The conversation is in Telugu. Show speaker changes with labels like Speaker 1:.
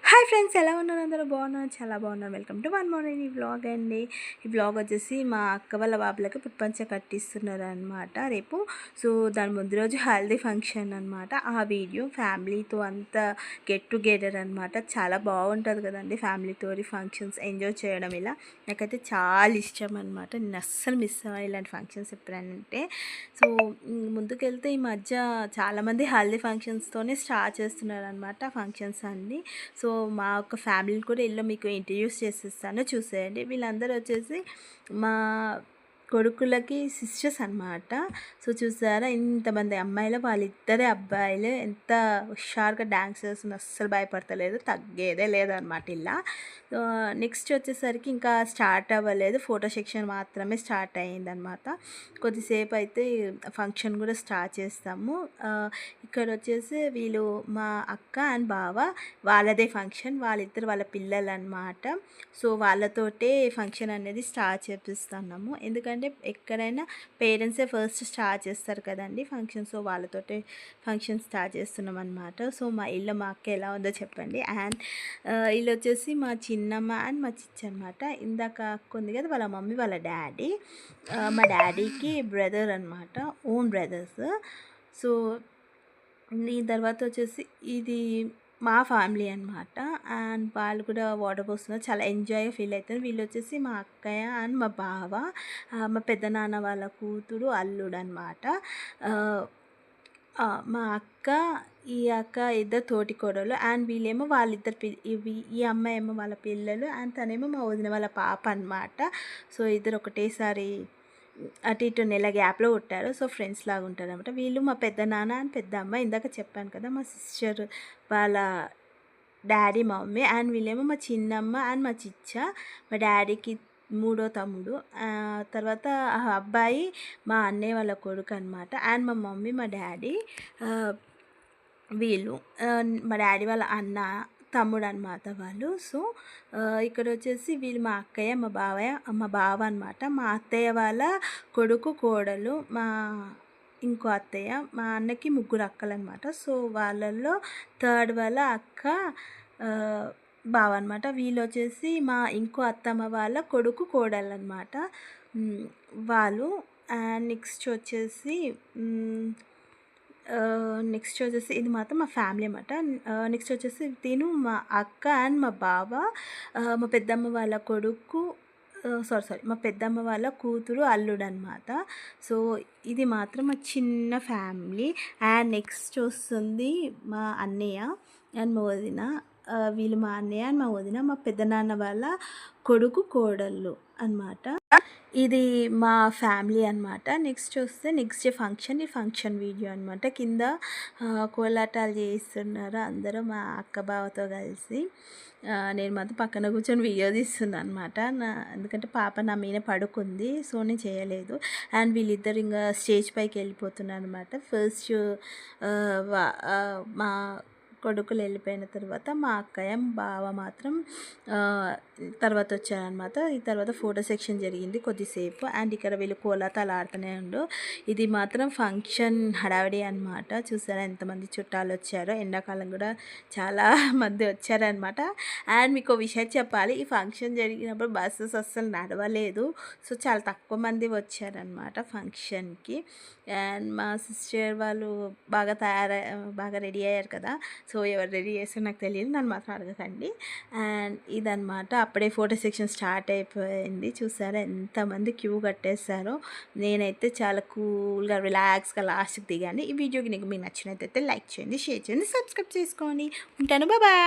Speaker 1: హాయ్ ఫ్రెండ్స్, ఎలా ఉన్నారు? అందరూ బాగున్నారు, చాలా బాగున్నారు. వెల్కమ్ టు వన్ మోర్ ఈ వ్లాగ్ అండి. ఈ వ్లాగ్ వచ్చేసి మా అక్క వాళ్ళ బాబులకి పుట్పంచ కట్టిస్తున్నారు అనమాట రేపు. సో దాని ముందు రోజు హల్దీ ఫంక్షన్ అనమాట. ఆ వీడియో ఫ్యామిలీతో అంతా గెట్ టుగెదర్ అనమాట. చాలా బాగుంటుంది కదండి ఫ్యామిలీతో ఫంక్షన్స్ ఎంజాయ్ చేయడం. ఇలా నాకైతే చాలా ఇష్టం అనమాట. నేను అస్సలు మిస్ అవ్వాలి ఇలాంటి ఫంక్షన్స్ ఎప్పుడంటే. సో ముందుకెళ్తే ఈ మధ్య చాలామంది హల్దీ ఫంక్షన్స్తోనే స్టార్ట్ చేస్తున్నారు అనమాట ఫంక్షన్స్ అన్నీ. సో మా ఒక ఫ్యామిలీని కూడా ఇల్లు మీకు ఇంట్రడ్యూస్ చేసేస్తాను, చూసేయండి. వీళ్ళందరూ వచ్చేసి మా కొడుకులకి సిస్టర్స్ అనమాట. సో చూసారా, ఇంతమంది అమ్మాయిలు, వాళ్ళిద్దరే అబ్బాయిలు ఎంత హుషారుగా డ్యాన్స్ చేస్తుంది, అస్సలు భయపడతలేదు, తగ్గేదే లేదనమాట. ఇలా నెక్స్ట్ వచ్చేసరికి ఇంకా స్టార్ట్ అవ్వలేదు, ఫోటో సెక్షన్ మాత్రమే స్టార్ట్ అయ్యిందనమాట. కొద్దిసేపు అయితే ఫంక్షన్ కూడా స్టార్ట్ చేస్తాము. ఇక్కడ వచ్చేసి వీళ్ళు మా అక్క అండ్ బావ, వాళ్ళదే ఫంక్షన్, వాళ్ళిద్దరు వాళ్ళ పిల్లలు అనమాట. సో వాళ్ళతోటే ఫంక్షన్ అనేది స్టార్ట్ చేపిస్తున్నాము. ఎందుకంటే ఎక్కడైనా పేరెంట్సే ఫస్ట్ స్టార్ట్ చేస్తారు కదండి ఫంక్షన్. సో వాళ్ళతోటే ఫంక్షన్ స్టార్ట్ చేస్తున్నాం అనమాట. సో మా ఇల్లు మా అక్క ఎలా ఉందో చెప్పండి. అండ్ వీళ్ళు వచ్చేసి మా చిన్నమ్మ అండ్ మా చిచ్చి అనమాట. ఇందాక అక్క ఉంది కదా, వాళ్ళ మమ్మీ వాళ్ళ డాడీ, మా డాడీకి బ్రదర్ అనమాట, ఓన్ బ్రదర్స్. సో దీని తర్వాత వచ్చేసి ఇది మా ఫ్యామిలీ అనమాట. అండ్ వాళ్ళు కూడా వాటర్ పోస్తున్నారు, చాలా ఎంజాయ్గా ఫీల్ అవుతారు. వీళ్ళు వచ్చేసి మా అక్కయ్య అండ్ మా బావ, మా పెద్దనాన్న వాళ్ళ కూతురు అల్లుడు అనమాట. మా అక్క, ఈ అక్క ఇద్దరు తోటి కోడలు. అండ్ వీళ్ళేమో వాళ్ళిద్దరు ఈ అమ్మాయి ఏమో వాళ్ళ పిల్లలు, అండ్ తనేమో మా వదిన వాళ్ళ పాప అనమాట. సో ఇద్దరు ఒకటేసారి అటు ఇటు నెల గ్యాప్లో పుట్టారు. సో ఫ్రెండ్స్ లాగా ఉంటారు అనమాట. వీళ్ళు మా పెద్ద నాన్న అండ్ పెద్ద అమ్మ, ఇందాక చెప్పాను కదా మా సిస్టర్ వాళ్ళ డాడీ మమ్మీ. అండ్ వీళ్ళేమో మా చిన్నమ్మ అండ్ మా చిచ్చ, మా డాడీకి మూడో తమ్ముడు. తర్వాత ఆ అబ్బాయి మా అన్నయ్య వాళ్ళ కొడుకు అనమాట. అండ్ మా మమ్మీ, మా డాడీ, వీళ్ళు మా డాడీ వాళ్ళ అన్న తమ్ముడు అనమాట వాళ్ళు. సో ఇక్కడ వచ్చేసి వీళ్ళు మా అక్కయ్య, మా బావ అనమాట. మా అత్తయ్య వాళ్ళ కొడుకు కోడలు, మా ఇంకో అత్తయ్య. మా అన్నకి ముగ్గురు అక్కలు అనమాట. సో వాళ్ళల్లో థర్డ్ వాళ్ళ అక్క బావ అనమాట. వీళ్ళు వచ్చేసి మా ఇంకో అత్తమ్మ వాళ్ళ కొడుకు కోడలు అనమాట వాళ్ళు. అండ్ నెక్స్ట్ వచ్చేసి ఇది మాత్రం మా ఫ్యామిలీ అనమాట. నెక్స్ట్ వచ్చేసి తిను మా అక్క అండ్ మా బావ, మా పెద్దమ్మ వాళ్ళ కొడుకు, మా పెద్దమ్మ వాళ్ళ కూతురు అల్లుడు అనమాట. సో ఇది మాత్రం మా చిన్న ఫ్యామిలీ. అండ్ నెక్స్ట్ వస్తుంది మా అన్నయ్య అండ్ మా వదిన. వీళ్ళు మా అన్నయ్య అండ్ మా వదిన, మా పెద్దనాన్న వాళ్ళ కొడుకు కోడళ్ళు అనమాట. ఇది మా ఫ్యామిలీ అనమాట. నెక్స్ట్ డే ఫంక్షన్, ఈ ఫంక్షన్ వీడియో అనమాట. కింద కోలాటాలు చేస్తున్నారు అందరూ మా అక్క బావతో కలిసి. నేను మాత్రం పక్కన కూర్చొని వీడియో తీస్తున్నాను అనమాట. ఎందుకంటే పాప నా మీద పడుకుంది, సో నేను చేయలేదు. అండ్ వీళ్ళిద్దరు ఇంకా స్టేజ్ పైకి వెళ్ళిపోతున్నారు అనమాట. ఫస్ట్ మా కొడుకులు వెళ్ళిపోయిన తర్వాత మా అక్కయ్య బావ మాత్రం తర్వాత వచ్చారనమాట. ఈ తర్వాత ఫోటో సెక్షన్ జరిగింది కొద్దిసేపు. అండ్ ఇక్కడ వీళ్ళు కోలాటాలు ఆడుతూనే ఉండు. ఇది మాత్రం ఫంక్షన్ హడావిడి అనమాట. చూసారా ఎంతమంది చుట్టాలు వచ్చారో. ఎండాకాలం కూడా చాలా మంది వచ్చారనమాట. అండ్ మీకు విషయం చెప్పాలి, ఈ ఫంక్షన్ జరిగినప్పుడు బస్సెస్ అస్సలు నడవలేదు. సో చాలా తక్కువ మంది వచ్చారనమాట ఫంక్షన్కి. అండ్ మా సిస్టర్ వాళ్ళు బాగా రెడీ అయ్యారు కదా. సో ఎవరు రెడీ చేస్తారో నాకు తెలియదు, నన్ను మాత్రం అడగకండి. అండ్ ఇదనమాట, అప్పుడే ఫోటో సెక్షన్ స్టార్ట్ అయిపోయింది. చూసారా ఎంతమంది క్యూ కట్టేస్తారో. నేనైతే చాలా కూల్గా రిలాక్స్గా లాస్ట్కి దిగాను. ఈ వీడియోకి మీకు నచ్చినట్టయితే లైక్ చేయండి, షేర్ చేయండి, సబ్స్క్రైబ్ చేసుకోండి. ఉంటాను, బాయ్.